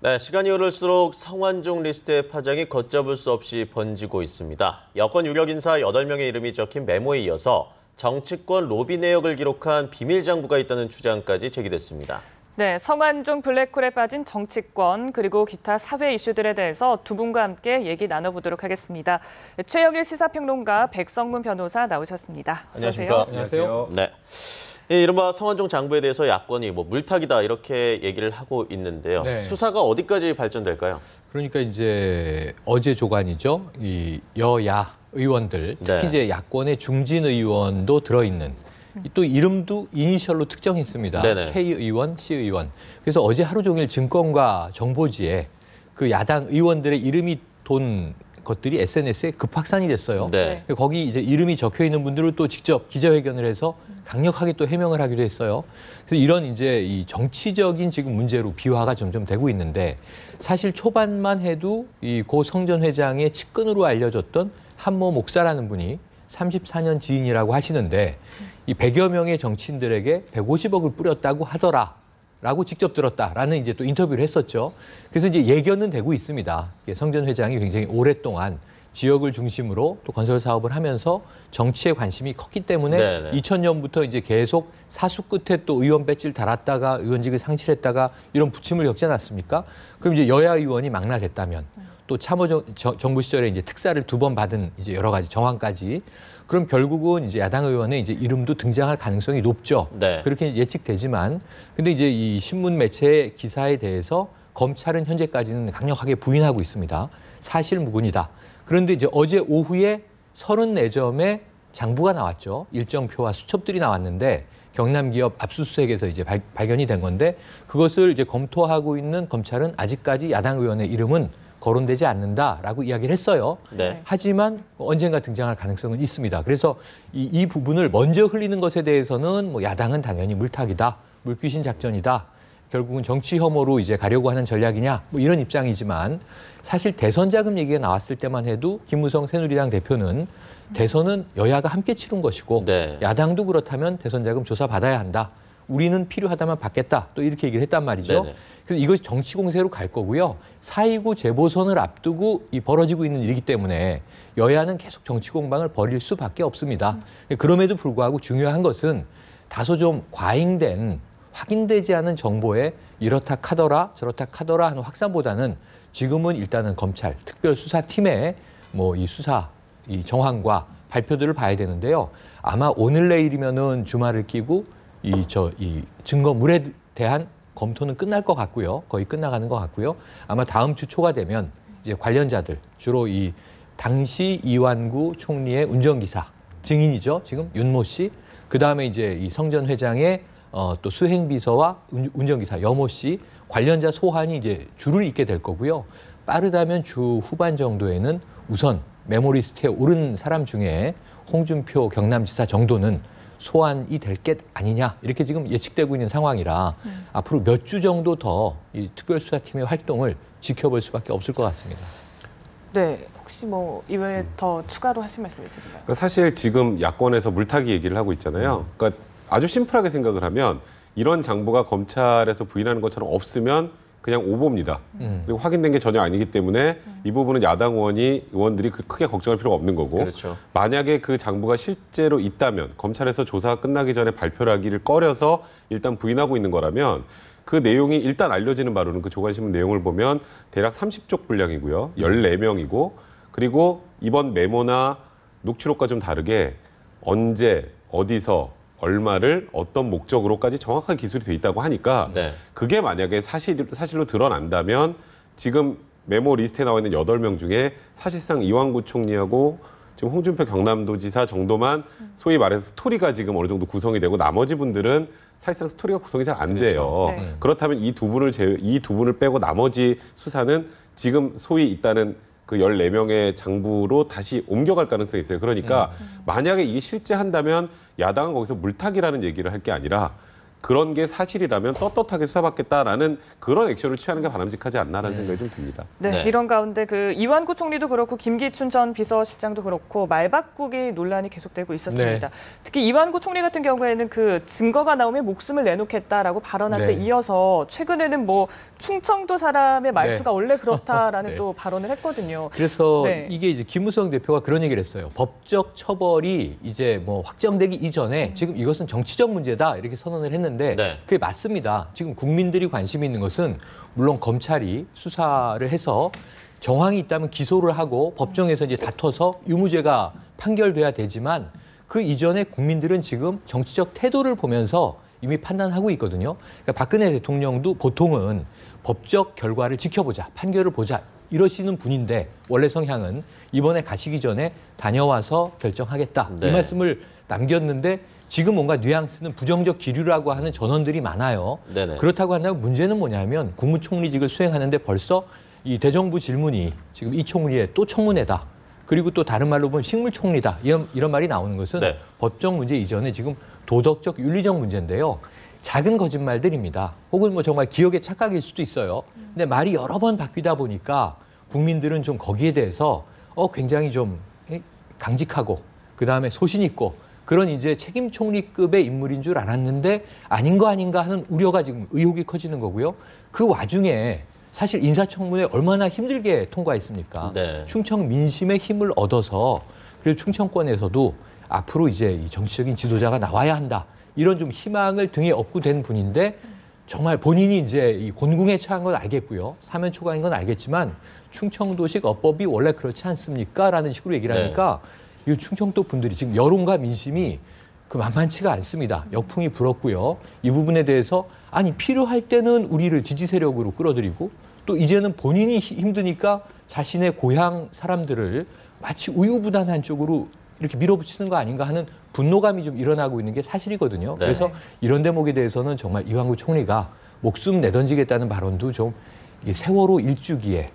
네, 시간이 흐를수록 성완종 리스트의 파장이 걷잡을 수 없이 번지고 있습니다. 여권 유력 인사 8명의 이름이 적힌 메모에 이어서 정치권 로비 내역을 기록한 비밀 장부가 있다는 주장까지 제기됐습니다. 네, 성완종 블랙홀에 빠진 정치권 그리고 기타 사회 이슈들에 대해서 두 분과 함께 얘기 나눠보도록 하겠습니다. 최영일 시사평론가, 백성문 변호사 나오셨습니다. 안녕하십니까? 안녕하세요. 네. 이른바 성완종 장부에 대해서 야권이 물타기다 이렇게 얘기를 하고 있는데요. 네. 수사가 어디까지 발전될까요? 그러니까 이제 어제 조간이죠. 이 여야 의원들, 특히 네. 이제 야권의 중진 의원도 들어있는 또 이름도 이니셜로 특정했습니다. 네네. K 의원, C 의원. 그래서 어제 하루 종일 증권가 정보지에 그 야당 의원들의 이름이 돈 것들이 SNS에 급확산이 됐어요. 네. 거기 이제 이름이 적혀 있는 분들을 또 직접 기자회견을 해서 강력하게 또 해명을 하기도 했어요. 그래서 이런 이제 이 정치적인 지금 문제로 비화가 점점 되고 있는데 사실 초반만 해도 이 고 성전 회장의 측근으로 알려졌던 한모 목사라는 분이 34년 지인이라고 하시는데 이 100여 명의 정치인들에게 150억을 뿌렸다고 하더라라고 직접 들었다라는 이제 또 인터뷰를 했었죠. 그래서 이제 예견은 되고 있습니다. 성전 회장이 굉장히 오랫동안 지역을 중심으로 또 건설 사업을 하면서 정치에 관심이 컸기 때문에 네네. 2000년부터 이제 계속 사수 끝에 또 의원 배지를 달았다가 의원직을 상실했다가 이런 부침을 겪지 않았습니까? 그럼 이제 여야 의원이 망라됐다면 또 참여정부 시절에 이제 특사를 2번 받은 이제 여러 가지 정황까지 그럼 결국은 이제 야당 의원의 이제 이름도 등장할 가능성이 높죠. 네. 그렇게 예측되지만 근데 이제 이 신문 매체 기사에 대해서 검찰은 현재까지는 강력하게 부인하고 있습니다. 사실무근이다. 그런데 이제 어제 오후에 34점의 장부가 나왔죠. 일정표와 수첩들이 나왔는데 경남 기업 압수수색에서 이제 발견이 된 건데 그것을 이제 검토하고 있는 검찰은 아직까지 야당 의원의 이름은 거론되지 않는다라고 이야기를 했어요. 네. 하지만 언젠가 등장할 가능성은 있습니다. 그래서 이 부분을 먼저 흘리는 것에 대해서는 뭐 야당은 당연히 물타기다, 물귀신 작전이다. 결국은 정치 혐오로 이제 가려고 하는 전략이냐 뭐 이런 입장이지만 사실 대선 자금 얘기가 나왔을 때만 해도 김무성 새누리당 대표는 대선은 여야가 함께 치른 것이고 네. 야당도 그렇다면 대선 자금 조사 받아야 한다. 우리는 필요하다면 받겠다. 또 이렇게 얘기를 했단 말이죠. 네네. 그래서 이것이 정치 공세로 갈 거고요. 4.29 재보선을 앞두고 벌어지고 있는 일이기 때문에 여야는 계속 정치 공방을 벌일 수밖에 없습니다. 그럼에도 불구하고 중요한 것은 다소 좀 과잉된 확인되지 않은 정보에 이렇다 카더라 저렇다 카더라 하는 확산보다는 지금은 일단은 검찰 특별수사팀의 뭐 이 수사 이 정황과 발표들을 봐야 되는데요. 아마 오늘 내일이면은 주말을 끼고 이 증거물에 대한 검토는 끝날 것 같고요. 거의 끝나가는 것 같고요. 아마 다음 주 초가 되면 이제 관련자들 주로 이 당시 이완구 총리의 운전기사 증인이죠. 지금 윤모 씨. 그 다음에 이제 이 성전 회장의 또 수행비서와 운전기사 여모 씨 관련자 소환이 이제 줄을 잇게 될 거고요. 빠르다면 주 후반 정도에는 우선 메모리스트에 오른 사람 중에 홍준표 경남지사 정도는 소환이 될 게 아니냐 이렇게 지금 예측되고 있는 상황이라 앞으로 몇 주 정도 더 이 특별수사팀의 활동을 지켜볼 수밖에 없을 것 같습니다. 네, 혹시 뭐 이외에 더 추가로 하실 말씀 있으신가요? 그러니까 사실 지금 야권에서 물타기 얘기를 하고 있잖아요. 그러니까 아주 심플하게 생각을 하면 이런 장부가 검찰에서 부인하는 것처럼 없으면 그냥 오보입니다. 그리고 확인된 게 전혀 아니기 때문에 이 부분은 야당 의원들이 크게 걱정할 필요가 없는 거고 그렇죠. 만약에 그 장부가 실제로 있다면 검찰에서 조사가 끝나기 전에 발표를 하기를 꺼려서 일단 부인하고 있는 거라면 그 내용이 일단 알려지는 바로는 그 조간신문 내용을 보면 대략 30쪽 분량이고요. 14명이고 그리고 이번 메모나 녹취록과 좀 다르게 언제 어디서 얼마를 어떤 목적으로까지 정확한 기술이 돼 있다고 하니까 네. 그게 만약에 사실로 드러난다면 지금 메모 리스트에 나와 있는 8명 중에 사실상 이완구 총리하고 지금 홍준표 경남도지사 정도만 소위 말해서 스토리가 지금 어느 정도 구성이 되고 나머지 분들은 사실상 스토리가 구성이 잘 안 돼요. 그렇죠. 네. 그렇다면 이 두 분을 빼고 나머지 수사는 지금 소위 있다는 그 14명의 장부로 다시 옮겨갈 가능성이 있어요. 그러니까 만약에 이게 실제 한다면 야당은 거기서 물타기라는 얘기를 할 게 아니라 그런 게 사실이라면 떳떳하게 수사받겠다라는 그런 액션을 취하는 게 바람직하지 않나라는 생각이 좀 듭니다. 네, 네. 이런 가운데 그 이완구 총리도 그렇고 김기춘 전 비서실장도 그렇고 말바꾸기 논란이 계속되고 있었습니다. 네. 특히 이완구 총리 같은 경우에는 그 증거가 나오면 목숨을 내놓겠다라고 발언한 데 네. 이어서 최근에는 뭐 충청도 사람의 말투가 네. 원래 그렇다라는 네. 또 발언을 했거든요. 그래서 네. 이게 이제 김무성 대표가 그런 얘기를 했어요. 법적 처벌이 이제 뭐 확정되기 이전에 지금 이것은 정치적 문제다 이렇게 선언을 했는데 네. 그게 맞습니다. 지금 국민들이 관심이 있는 것은 물론 검찰이 수사를 해서 정황이 있다면 기소를 하고 법정에서 이제 다퉈서 유무죄가 판결돼야 되지만 그 이전에 국민들은 지금 정치적 태도를 보면서 이미 판단하고 있거든요. 그러니까 박근혜 대통령도 보통은 법적 결과를 지켜보자, 판결을 보자 이러시는 분인데 원래 성향은 이번에 가시기 전에 다녀와서 결정하겠다 네. 이 말씀을 남겼는데 지금 뭔가 뉘앙스는 부정적 기류라고 하는 전언들이 많아요. 네네. 그렇다고 한다면 문제는 뭐냐면 국무총리직을 수행하는데 벌써 이 대정부 질문이 지금 이 총리의 또 청문회다. 그리고 또 다른 말로 보면 식물총리다. 이런 말이 나오는 것은 네. 법적 문제 이전에 지금 도덕적, 윤리적 문제인데요. 작은 거짓말들입니다. 혹은 뭐 정말 기억의 착각일 수도 있어요. 근데 말이 여러 번 바뀌다 보니까 국민들은 좀 거기에 대해서 굉장히 좀 강직하고 그다음에 소신 있고 그런 이제 책임 총리급의 인물인 줄 알았는데 아닌 거 아닌가 하는 우려가 지금 의혹이 커지는 거고요. 그 와중에 사실 인사청문회 얼마나 힘들게 통과했습니까? 네. 충청 민심의 힘을 얻어서 그리고 충청권에서도 앞으로 이제 이 정치적인 지도자가 나와야 한다. 이런 좀 희망을 등에 업고 된 분인데 정말 본인이 이제 이 곤궁에 처한 건 알겠고요. 사면 초과인 건 알겠지만 충청도식 어법이 원래 그렇지 않습니까? 라는 식으로 얘기를 하니까 이 충청도 분들이 지금 여론과 민심이 그 만만치가 않습니다. 역풍이 불었고요. 이 부분에 대해서 아니 필요할 때는 우리를 지지 세력으로 끌어들이고 또 이제는 본인이 힘드니까 자신의 고향 사람들을 마치 우유부단한 쪽으로 이렇게 밀어붙이는 거 아닌가 하는 분노감이 좀 일어나고 있는 게 사실이거든요. 네. 그래서 이런 대목에 대해서는 정말 이완구 총리가 목숨 내던지겠다는 발언도 좀 이게 세월호 일주기에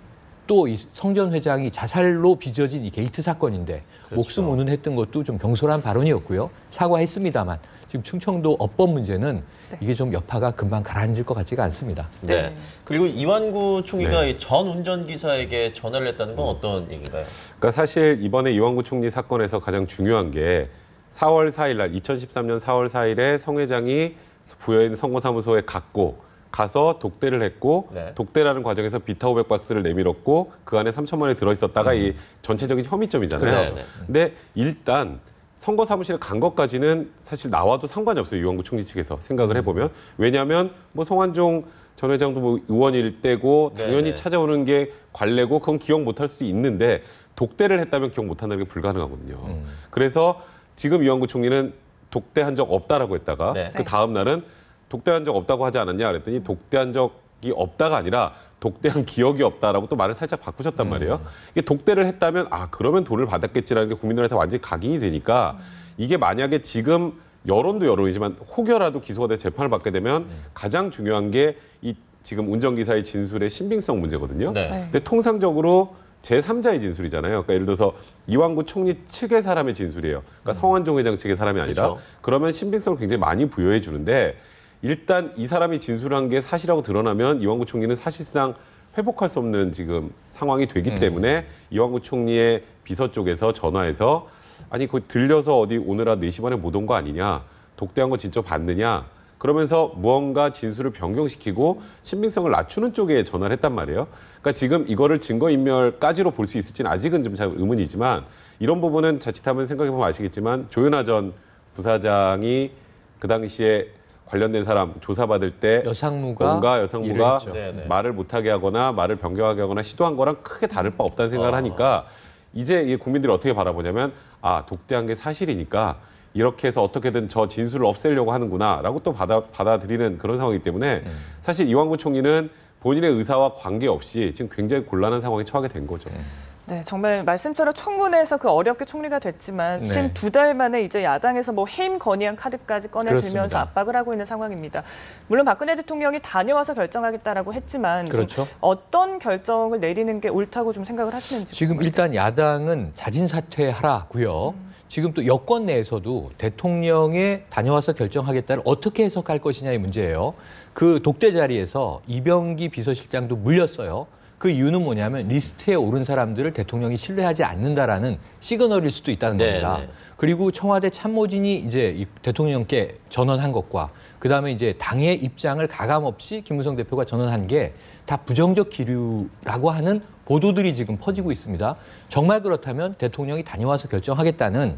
또 이 성전 회장이 자살로 빚어진 이 게이트 사건인데 그렇죠. 목숨 운운했던 것도 좀 경솔한 발언이었고요. 사과했습니다만 지금 충청도 업법 문제는 이게 좀 여파가 금방 가라앉을 것 같지가 않습니다. 네. 네. 그리고 이완구 총리가 네. 이전 운전기사에게 전화를 했다는 건 어떤 얘기인가요? 그러니까 사실 이번에 이완구 총리 사건에서 가장 중요한 게 4월 4일 날 2013년 4월 4일에 성 회장이 부여인 선거사무소에 가서 독대를 했고 네. 독대라는 과정에서 비타 500박스를 내밀었고 그 안에 3천만 원이 들어있었다가 이 전체적인 혐의점이잖아요. 그렇죠. 네. 근데 일단 선거사무실에 간 것까지는 사실 나와도 상관이 없어요. 이완구 총리 측에서 생각을 해보면. 왜냐하면 뭐 성완종 전 회장도 뭐 의원일 때고 당연히 네네. 찾아오는 게 관례고 그건 기억 못할 수도 있는데 독대를 했다면 기억 못한다는 게 불가능하거든요. 그래서 지금 이완구 총리는 독대한 적 없다라고 했다가 네. 그 다음 날은 독대한 적 없다고 하지 않았냐 그랬더니 독대한 적이 없다가 아니라 독대한 기억이 없다라고 또 말을 살짝 바꾸셨단 말이에요. 이게 독대를 했다면 그러면 돈을 받았겠지라는 게 국민들한테 완전히 각인이 되니까 이게 만약에 지금 여론도 여론이지만 혹여라도 기소가 돼 재판을 받게 되면 가장 중요한 게 이 지금 운전기사의 진술의 신빙성 문제거든요. 네. 근데 통상적으로 제3자의 진술이잖아요. 그러니까 예를 들어서 이완구 총리 측의 사람의 진술이에요. 그러니까 성완종 회장 측의 사람이 아니라 그렇죠. 그러면 신빙성을 굉장히 많이 부여해 주는데 일단 이 사람이 진술한 게 사실이라고 드러나면 이완구 총리는 사실상 회복할 수 없는 지금 상황이 되기 때문에 이완구 총리의 비서 쪽에서 전화해서 아니 그 들려서 어디 오늘아 4시 반에 못 온 거 아니냐. 독대한 거 진짜 봤느냐. 그러면서 무언가 진술을 변경시키고 신빙성을 낮추는 쪽에 전화를 했단 말이에요. 그러니까 지금 이거를 증거인멸까지로 볼 수 있을지는 아직은 좀 잘 의문이지만 이런 부분은 자칫하면 생각해보면 아시겠지만 조윤아 전 부사장이 그 당시에 관련된 사람 조사받을 때 여상무가 뭔가 여성부가 일을 했죠. 네네. 말을 못하게 하거나 말을 변경하게 하거나 시도한 거랑 크게 다를 바 없다는 생각을 하니까 이제 이 국민들이 어떻게 바라보냐면 독대한 게 사실이니까 이렇게 해서 어떻게든 저 진술을 없애려고 하는구나라고 또 받아들이는 그런 상황이기 때문에 사실 이완구 총리는 본인의 의사와 관계없이 지금 굉장히 곤란한 상황에 처하게 된 거죠. 네, 정말 말씀처럼 청문회에서 그 어렵게 총리가 됐지만 네. 지금 2달 만에 이제 야당에서 뭐 해임 건의안 카드까지 꺼내들면서 그렇습니다. 압박을 하고 있는 상황입니다. 물론 박근혜 대통령이 다녀와서 결정하겠다라고 했지만 좀 그렇죠. 어떤 결정을 내리는 게 옳다고 좀 생각을 하시는지 지금 궁금합니다. 일단 야당은 자진 사퇴하라고요. 지금 또 여권 내에서도 대통령의 다녀와서 결정하겠다를 어떻게 해석할 것이냐의 문제예요. 그 독대 자리에서 이병기 비서실장도 물렸어요. 그 이유는 뭐냐면 리스트에 오른 사람들을 대통령이 신뢰하지 않는다라는 시그널일 수도 있다는 겁니다. 네. 그리고 청와대 참모진이 이제 이 대통령께 전언한 것과 그다음에 이제 당의 입장을 가감없이 김무성 대표가 전언한 게 다 부정적 기류라고 하는 보도들이 지금 퍼지고 있습니다. 정말 그렇다면 대통령이 다녀와서 결정하겠다는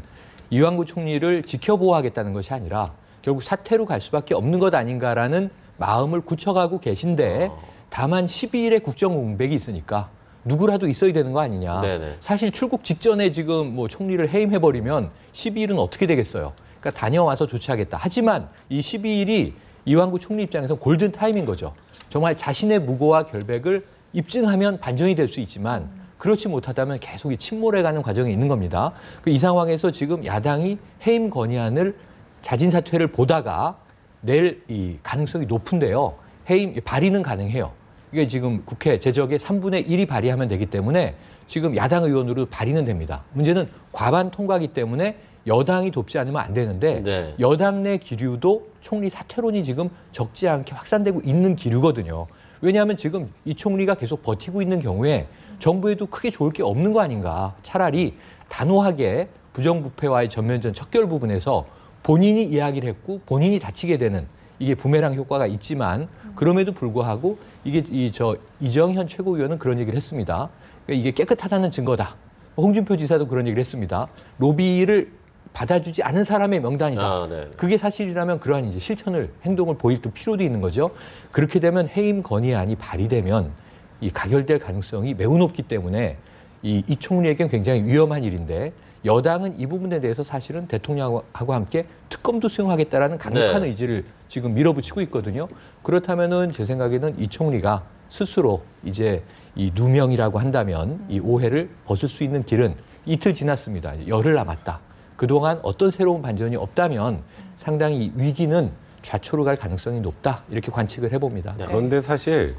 이완구 총리를 지켜보호하겠다는 것이 아니라 결국 사퇴로 갈 수밖에 없는 것 아닌가라는 마음을 굳혀가고 계신데 다만 12일에 국정 공백이 있으니까 누구라도 있어야 되는 거 아니냐. 네네. 사실 출국 직전에 지금 뭐 총리를 해임해버리면 12일은 어떻게 되겠어요. 그러니까 다녀와서 조치하겠다. 하지만 이 12일이 이완구 총리 입장에서 골든 타임인 거죠. 정말 자신의 무고와 결백을 입증하면 반전이 될 수 있지만 그렇지 못하다면 계속 이 침몰해가는 과정이 있는 겁니다. 이 상황에서 지금 야당이 해임 건의안을 자진 사퇴를 보다가 낼 이 가능성이 높은데요. 해임 발의는 가능해요. 이게 지금 국회 제적의 3분의 1이 발의하면 되기 때문에 지금 야당 의원으로 발의는 됩니다. 문제는 과반 통과기 때문에 여당이 돕지 않으면 안 되는데 네. 여당 내 기류도 총리 사퇴론이 지금 적지 않게 확산되고 있는 기류거든요. 왜냐하면 지금 이 총리가 계속 버티고 있는 경우에 정부에도 크게 좋을 게 없는 거 아닌가. 차라리 단호하게 부정부패와의 전면전 척결 부분에서 본인이 이야기를 했고 본인이 다치게 되는 이게 부메랑 효과가 있지만 그럼에도 불구하고 이게 이정현 최고위원은 그런 얘기를 했습니다. 그러니까 이게 깨끗하다는 증거다. 홍준표 지사도 그런 얘기를 했습니다. 로비를 받아주지 않은 사람의 명단이다. 아, 네. 그게 사실이라면 그러한 이제 실천을 행동을 보일 또 필요도 있는 거죠. 그렇게 되면 해임 건의안이 발의되면 이 가결될 가능성이 매우 높기 때문에 이 총리에겐 굉장히 위험한 일인데 여당은 이 부분에 대해서 사실은 대통령하고 함께 특검도 수용하겠다라는 강력한 네. 의지를 지금 밀어붙이고 있거든요. 그렇다면은 제 생각에는 이 총리가 스스로 이제 이 누명이라고 한다면 이 오해를 벗을 수 있는 길은 이틀 지났습니다. 열흘 남았다. 그동안 어떤 새로운 반전이 없다면 상당히 이 위기는 좌초로 갈 가능성이 높다. 이렇게 관측을 해봅니다. 네. 그런데 사실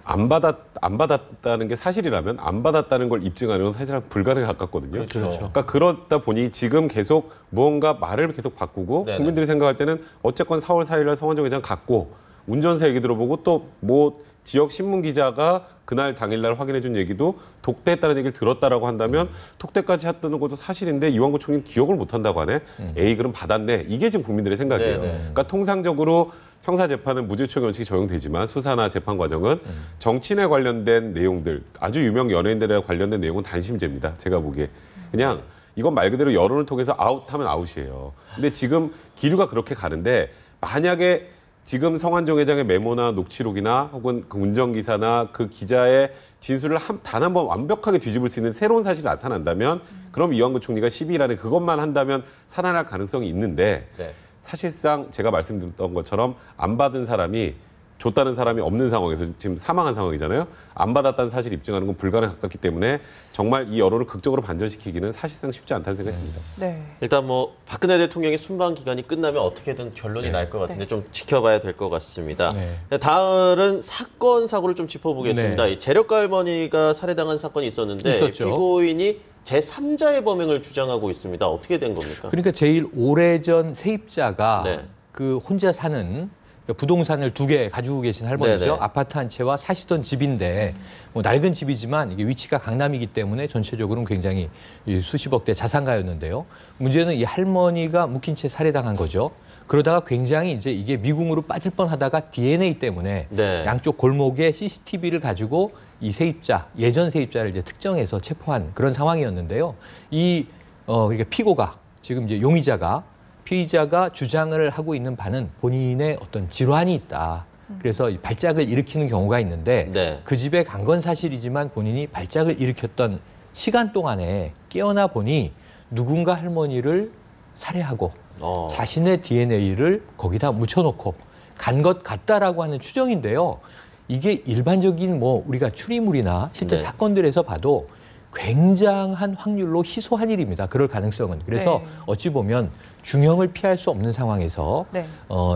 안 받았다는 게 사실이라면 안 받았다는 걸 입증하는 건 사실상 불가능에 가깝거든요. 그렇죠. 그러니까 그러다 보니 지금 계속 무언가 말을 계속 바꾸고 네네. 국민들이 생각할 때는 어쨌건 4월 4일 날 성완종 회장 갔고 운전사 얘기 들어보고 또 뭐 지역 신문 기자가 그날 당일날 확인해 준 얘기도 독대했다는 얘기를 들었다라고 한다면 독대까지 했다는 것도 사실인데 이완구 총리는 기억을 못 한다고 하네. 에이 그럼 받았네. 이게 지금 국민들의 생각이에요. 네네. 그러니까 통상적으로 형사 재판은 무죄 추정 원칙이 적용되지만 수사나 재판 과정은 정치인에 관련된 내용들, 아주 유명 연예인들에 관련된 내용은 단심제입니다. 제가 보기에. 그냥 이건 말 그대로 여론을 통해서 아웃하면 아웃이에요. 근데 지금 기류가 그렇게 가는데 만약에 지금 성완종 회장의 메모나 녹취록이나 혹은 그 운전기사나 그 기자의 진술을 단 한 번 완벽하게 뒤집을 수 있는 새로운 사실이 나타난다면 그럼 이완구 총리가 12일 안에 그것만 한다면 살아날 가능성이 있는데 네. 사실상 제가 말씀드렸던 것처럼 안 받은 사람이 줬다는 사람이 없는 상황에서 지금 사망한 상황이잖아요. 안 받았다는 사실 입증하는 건 불가능에 가깝기 때문에 정말 이 여론을 극적으로 반전시키기는 사실상 쉽지 않다는 생각이 듭니다. 네. 일단 뭐 박근혜 대통령의 순방 기간이 끝나면 어떻게든 결론이 날 것 같은데 좀 지켜봐야 될 것 같습니다. 네. 다른 사건 사고를 좀 짚어보겠습니다. 네. 이 재력가 할머니가 살해당한 사건이 있었는데 있었죠. 피고인이 제3자의 범행을 주장하고 있습니다. 어떻게 된 겁니까? 그러니까 제일 오래전 세입자가 네. 그 혼자 사는 부동산을 2개 가지고 계신 할머니죠. 네네. 아파트 한 채와 사시던 집인데 뭐 낡은 집이지만 이게 위치가 강남이기 때문에 전체적으로는 굉장히 수십억대 자산가였는데요. 문제는 이 할머니가 묵힌 채 살해당한 거죠. 그러다가 굉장히 이제 이게 미궁으로 빠질 뻔하다가 DNA 때문에 네. 양쪽 골목에 CCTV를 가지고 이 세입자, 예전 세입자를 이제 특정해서 체포한 그런 상황이었는데요. 그러니까 피고가 지금 이제 용의자가 피의자가 주장을 하고 있는 바는 본인의 어떤 질환이 있다. 그래서 발작을 일으키는 경우가 있는데 네. 그 집에 간 건 사실이지만 본인이 발작을 일으켰던 시간 동안에 깨어나 보니 누군가 할머니를 살해하고 자신의 DNA를 거기다 묻혀놓고 간 것 같다라고 하는 추정인데요. 이게 일반적인 뭐 우리가 추리물이나 실제 네. 사건들에서 봐도 굉장한 확률로 희소한 일입니다. 그럴 가능성은. 그래서 네. 어찌 보면 중형을 피할 수 없는 상황에서 네.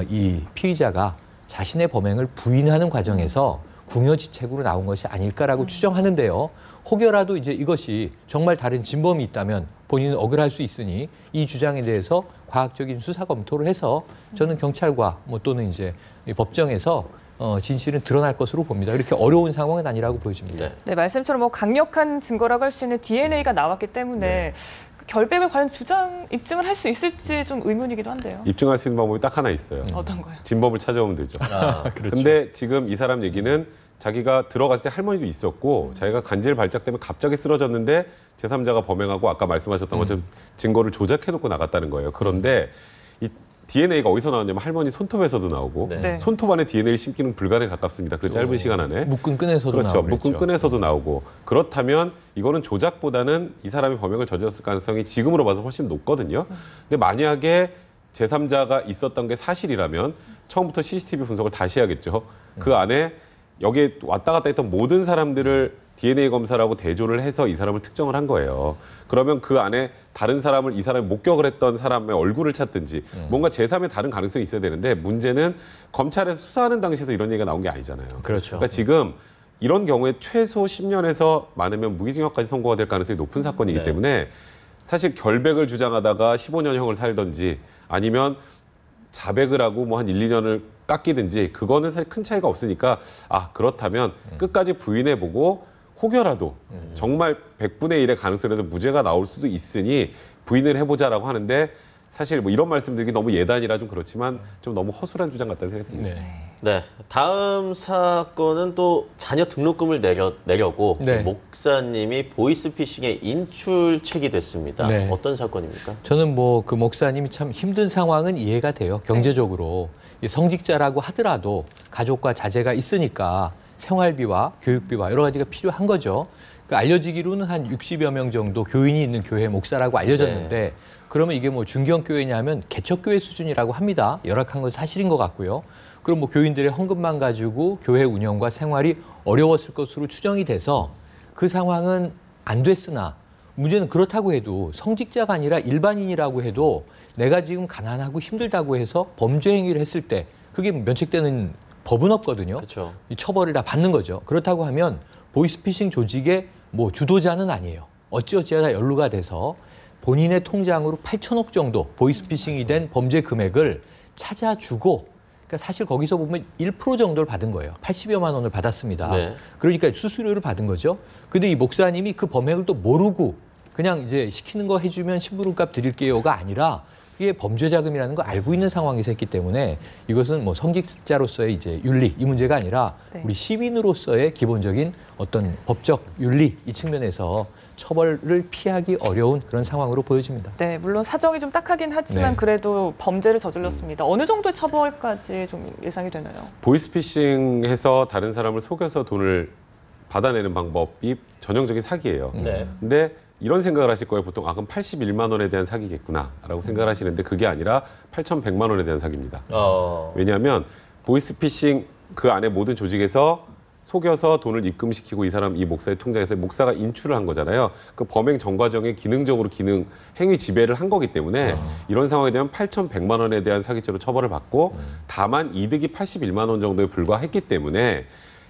이 피의자가 자신의 범행을 부인하는 과정에서 궁여지책으로 나온 것이 아닐까라고 추정하는데요. 혹여라도 이제 이것이 정말 다른 진범이 있다면 본인은 억울할 수 있으니 이 주장에 대해서 과학적인 수사 검토를 해서 저는 경찰과 뭐 또는 이제 이 법정에서 진실은 드러날 것으로 봅니다. 이렇게 어려운 상황은 아니라고 보여집니다. 네. 네, 말씀처럼 뭐 강력한 증거라고 할 수 있는 DNA가 나왔기 때문에 결백을 과연 입증을 할 수 있을지 좀 의문이기도 한데요. 입증할 수 있는 방법이 딱 하나 있어요. 어떤 거요? 진범을 찾아오면 되죠. 그렇죠. 근데 지금 이 사람 얘기는 자기가 들어갔을 때 할머니도 있었고 자기가 간질 발작 때문에 갑자기 쓰러졌는데 제3자가 범행하고 아까 말씀하셨던 것처럼 증거를 조작해놓고 나갔다는 거예요. 그런데 이 DNA가 어디서 나왔냐면 할머니 손톱에서도 나오고 네. 손톱 안에 DNA를 심기는 불가능에 가깝습니다. 그 짧은 시간 안에. 묶은 끈에서도 그렇죠. 나오고 묶은 끈에서도 나오고. 그렇다면 이거는 조작보다는 이 사람이 범행을 저질렀을 가능성이 지금으로 봐서 훨씬 높거든요. 근데 만약에 제3자가 있었던 게 사실이라면 처음부터 CCTV 분석을 다시 해야겠죠. 그 안에 여기에 왔다 갔다 했던 모든 사람들을 DNA 검사라고 대조를 해서 이 사람을 특정을 한 거예요. 그러면 그 안에 다른 사람을 이 사람이 목격을 했던 사람의 얼굴을 찾든지 뭔가 제3의 다른 가능성이 있어야 되는데 문제는 검찰에서 수사하는 당시에도 이런 얘기가 나온 게 아니잖아요. 그렇죠. 그러니까 지금 이런 경우에 최소 10년에서 많으면 무기징역까지 선고가 될 가능성이 높은 사건이기 네. 때문에 사실 결백을 주장하다가 15년형을 살던지 아니면 자백을 하고 뭐 한 1, 2년을 깎이든지 그거는 사실 큰 차이가 없으니까 그렇다면 끝까지 부인해보고 혹여라도 정말 100분의 1의 가능성이라도 무죄가 나올 수도 있으니 부인을 해보자라고 하는데 사실 뭐 이런 말씀드리기 너무 예단이라 좀 그렇지만 좀 너무 허술한 주장 같다는 생각이 듭니다. 네, 다음 사건은 또 자녀 등록금을 내려고 네. 목사님이 보이스피싱에 인출책이 됐습니다. 네. 어떤 사건입니까? 저는 뭐 그 목사님이 참 힘든 상황은 이해가 돼요. 경제적으로. 성직자라고 하더라도 가족과 자제가 있으니까 생활비와 교육비와 여러 가지가 필요한 거죠. 그 알려지기로는 한 60여 명 정도 교인이 있는 교회 목사라고 알려졌는데 그러면 이게 뭐 중견교회냐면 개척교회 수준이라고 합니다. 열악한 건 사실인 것 같고요. 그럼 뭐 교인들의 헌금만 가지고 교회 운영과 생활이 어려웠을 것으로 추정이 돼서 그 상황은 안 됐으나 문제는 그렇다고 해도 성직자가 아니라 일반인이라고 해도 내가 지금 가난하고 힘들다고 해서 범죄 행위를 했을 때 그게 면책되는 법은 없거든요. 그렇죠. 이 처벌을 다 받는 거죠. 그렇다고 하면 보이스피싱 조직의 뭐 주도자는 아니에요. 어찌어찌하다 연루가 돼서 본인의 통장으로 8천억 정도 보이스피싱이 된 범죄 금액을 찾아주고 그러니까 사실 거기서 보면 1% 정도를 받은 거예요. 80여만 원을 받았습니다. 네. 그러니까 수수료를 받은 거죠. 근데 이 목사님이 그 범행을 또 모르고 그냥 이제 시키는 거 해주면 심부름값 드릴게요가 아니라 이게 범죄 자금이라는 걸 알고 있는 상황에서 했기 때문에 이것은 뭐 성직자로서의 이제 윤리 이 문제가 아니라 우리 시민으로서의 기본적인 어떤 법적 윤리 이 측면에서 처벌을 피하기 어려운 그런 상황으로 보여집니다. 네, 물론 사정이 좀 딱하긴 하지만 네. 그래도 범죄를 저질렀습니다. 어느 정도의 처벌까지 좀 예상이 되나요? 보이스피싱해서 다른 사람을 속여서 돈을 받아내는 방법이 전형적인 사기예요. 네. 근데 이런 생각을 하실 거예요. 보통 그럼 81만 원에 대한 사기겠구나라고 생각을 하시는데 그게 아니라 8,100만 원에 대한 사기입니다. 왜냐하면 보이스피싱 그 안에 모든 조직에서 속여서 돈을 입금시키고 이 목사의 통장에서 목사가 인출을 한 거잖아요. 그 범행 전 과정에 기능적으로 행위 지배를 한 거기 때문에 이런 상황에 대한 8,100만 원에 대한 사기죄로 처벌을 받고 다만 이득이 81만 원 정도에 불과했기 때문에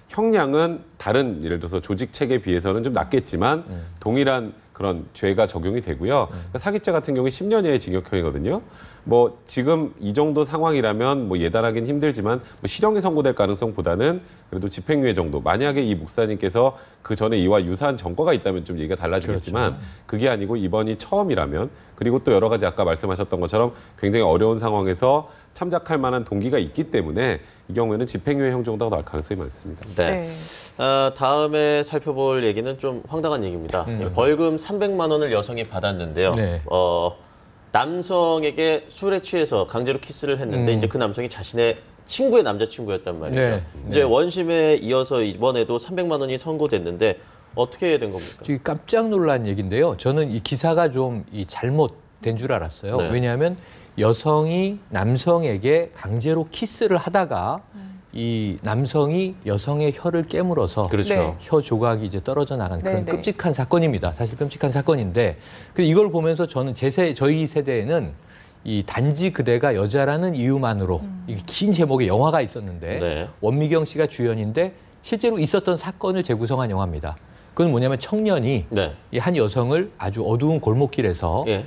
형량은 다른 예를 들어서 조직 체계에 비해서는 좀 낮겠지만 동일한 그런 죄가 적용이 되고요. 그러니까 사기죄 같은 경우에 10년 이하의 징역형이거든요. 뭐 지금 이 정도 상황이라면 뭐 예단하기는 힘들지만 뭐 실형이 선고될 가능성보다는 그래도 집행유예 정도. 만약에 이 목사님께서 그 전에 이와 유사한 전과가 있다면 좀 얘기가 달라지겠지만 그렇죠. 그게 아니고 이번이 처음이라면 그리고 또 여러 가지 아까 말씀하셨던 것처럼 굉장히 어려운 상황에서 참작할 만한 동기가 있기 때문에 이 경우에는 집행유예형 정도가 나올 가능성이 많습니다. 네. 다음에 살펴볼 얘기는 좀 황당한 얘기입니다. 벌금 300만 원을 여성이 받았는데요. 네. 남성에게 술에 취해서 강제로 키스를 했는데 이제 그 남성이 자신의 친구의 남자친구였단 말이죠. 네. 이제 원심에 이어서 이번에도 300만 원이 선고됐는데 어떻게 된 겁니까? 지금 깜짝 놀란 얘기인데요. 저는 이 기사가 좀 잘못된 줄 알았어요. 네. 왜냐하면 여성이 남성에게 강제로 키스를 하다가 이 남성이 여성의 혀를 깨물어서 그렇죠. 네. 혀 조각이 이제 떨어져 나간 그런 네, 네. 끔찍한 사건입니다. 사실 끔찍한 사건인데 이걸 보면서 저는 저희 세대에는 이 단지 그대가 여자라는 이유만으로 이 긴 제목의 영화가 있었는데 네. 원미경 씨가 주연인데 실제로 있었던 사건을 재구성한 영화입니다. 그건 뭐냐면 청년이 네. 이 한 여성을 아주 어두운 골목길에서 예.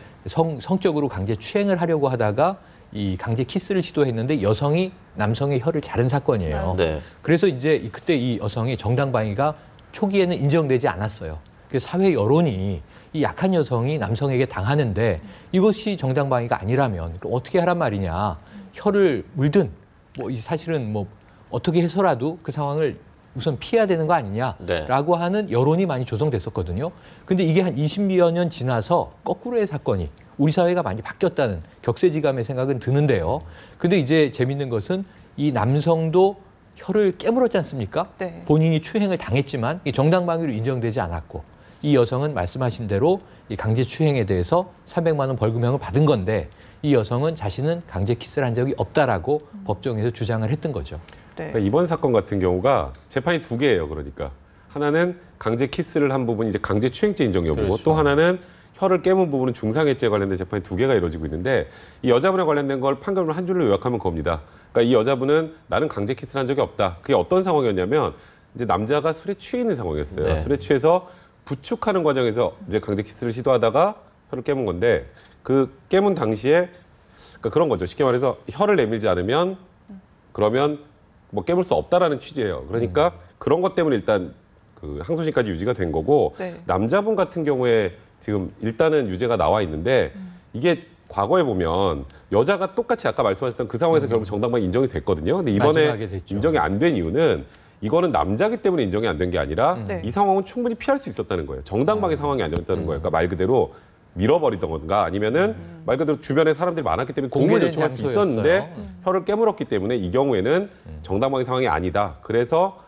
성적으로 강제 추행을 하려고 하다가 이 강제 키스를 시도했는데 여성이 남성의 혀를 자른 사건이에요. 네. 그래서 이제 그때 이 여성이 정당방위가 초기에는 인정되지 않았어요. 그래서 사회 여론이 이 약한 여성이 남성에게 당하는데 이것이 정당방위가 아니라면 그럼 어떻게 하란 말이냐. 혀를 물든 뭐 사실은 뭐 어떻게 해서라도 그 상황을 우선 피해야 되는 거 아니냐라고 하는 여론이 많이 조성됐었거든요. 근데 이게 한 20여 년 지나서 거꾸로의 사건이 우리 사회가 많이 바뀌었다는 격세지감의 생각은 드는데요. 근데 이제 재밌는 것은 이 남성도 혀를 깨물었지 않습니까? 네. 본인이 추행을 당했지만 이 정당방위로 인정되지 않았고 이 여성은 말씀하신 대로 이 강제 추행에 대해서 300만 원 벌금형을 받은 건데 이 여성은 자신은 강제 키스를 한 적이 없다라고 법정에서 주장을 했던 거죠. 네. 그러니까 이번 사건 같은 경우가 재판이 두 개예요. 그러니까 하나는 강제 키스를 한 부분이 이제 강제 추행죄 인정 여부고 그렇죠. 또 하나는 혀를 깨문 부분은 중상해죄에 관련된 재판이 두 개가 이루어지고 있는데 이 여자분에 관련된 걸 판결을 한 줄로 요약하면 겁니다. 그러니까 이 여자분은 나는 강제 키스를 한 적이 없다. 그게 어떤 상황이었냐면 이제 남자가 술에 취해 있는 상황이었어요. 네. 술에 취해서 부축하는 과정에서 이제 강제 키스를 시도하다가 혀를 깨문 건데 그 깨문 당시에 그러니까 그런 거죠. 쉽게 말해서 혀를 내밀지 않으면 그러면 뭐 깨물 수 없다라는 취지예요. 그러니까 그런 것 때문에 일단 그 항소심까지 유지가 된 거고 네. 남자분 같은 경우에 지금 일단은 유죄가 나와 있는데 이게 과거에 보면 여자가 똑같이 아까 말씀하셨던 그 상황에서 결국 정당방위 인정이 됐거든요. 근데 이번에 마지막에 됐죠. 인정이 안 된 이유는 이거는 남자기 때문에 인정이 안 된 게 아니라 네. 이 상황은 충분히 피할 수 있었다는 거예요. 정당방위 상황이 아니었다는 거예요. 그러니까 말 그대로 밀어버리던가 아니면은 말 그대로 주변에 사람들이 많았기 때문에 도움을 공개된 요청할 수 장소였어요. 있었는데 혀를 깨물었기 때문에 이 경우에는 정당방위 상황이 아니다. 그래서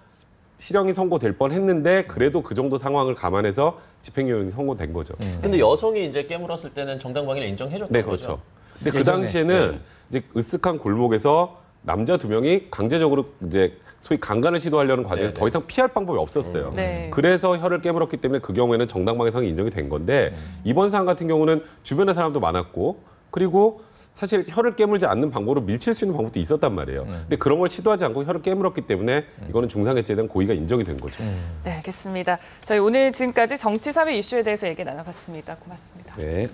실형이 선고될 뻔했는데 그래도 그 정도 상황을 감안해서 집행유예가 선고된 거죠. 근데 여성이 이제 깨물었을 때는 정당방위를 인정해줬던 네, 거죠. 그렇죠. 근데 그 예전에, 당시에는 이제 으쓱한 골목에서 남자 두 명이 강제적으로 이제 소위 강간을 시도하려는 과정에서 네네. 더 이상 피할 방법이 없었어요. 네. 그래서 혀를 깨물었기 때문에 그 경우에는 정당방위 상이 인정이 된 건데 이번 사안 같은 경우는 주변에 사람도 많았고 그리고 사실 혀를 깨물지 않는 방법으로 밀칠 수 있는 방법도 있었단 말이에요. 근데 그런 걸 시도하지 않고 혀를 깨물었기 때문에 이거는 중상해죄에 대한 고의가 인정이 된 거죠. 네, 알겠습니다. 저희 오늘 지금까지 정치 사회 이슈에 대해서 얘기 나눠봤습니다. 고맙습니다. 네.